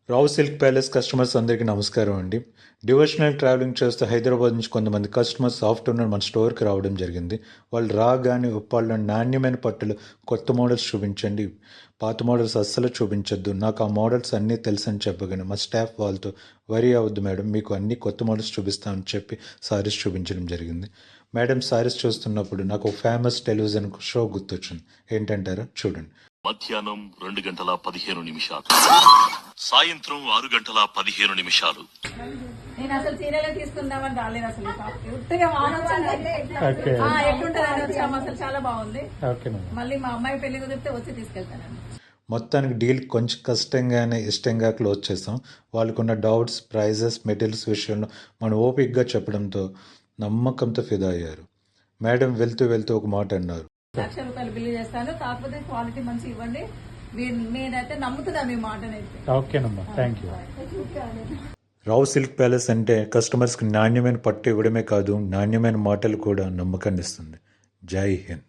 రావు silk palace customers అందరికీ నమస్కారం అండి. డివోషనల్ ట్రావెలింగ్ చేస్తూ హైదరాబాద్ నుంచి కొంతమంది కస్టమర్స్ ఆఫ్టర్నూన్ మన స్టోర్కి రావడం జరిగింది. వాళ్ళు రాగానే ఉప్పాళ్ళలో నాణ్యమైన పట్టులు కొత్త మోడల్స్ చూపించండి, పాత మోడల్స్ అస్సలు చూపించొద్దు, నాకు ఆ మోడల్స్ అన్నీ తెలుసని చెప్పగానే మా స్టాఫ్ వాళ్ళతో వరీ అవద్దు మేడం, మీకు అన్ని కొత్త మోడల్స్ చూపిస్తామని చెప్పి సారీస్ చూపించడం జరిగింది. మేడం సారీస్ చూస్తున్నప్పుడు నాకు ఫేమస్ టెలివిజన్ షో గుర్తొచ్చింది. ఏంటంటారా? చూడండి. మధ్యాహ్నం 2:15 సాయంత్రం 6:15. నేను అసలు సీరియల్ తీసుకుందామని రాలేదు. అసలు ఉత్తగా ఎట్లుంటుంది వచ్చాము. అసలు చాలా బాగుంది. మళ్ళీ మా అమ్మాయి పెళ్లి కుదిరితే వచ్చి తీసుకెళ్తానండి. మొత్తానికి డీల్ కొంచెం కష్టంగానే ఇష్టంగా క్లోజ్ చేస్తాం. వాళ్ళకున్న డౌట్స్, ప్రైజెస్, మెటీరియల్స్ విషయంలో మనం ఓపిక్గా చెప్పడంతో నమ్మకంతో ఫిదా అయ్యారు. మేడం వెళ్తూ ఒక మాట అన్నారు, ₹1,00,000 బిల్లు చేస్తాను, కాకపోతే క్వాలిటీ మంచి ఇవ్వండి. నేనైతే నమ్ముతుందా మీ మాటనైతే. ఓకేనమ్మా, thank you. Rao silk palace అంటే కస్టమర్స్కి నాణ్యమైన పట్టు ఇవ్వడమే కాదు, నాణ్యమైన మాటలు కూడా నమ్మకాన్ని ఇస్తుంది. జై హింద్.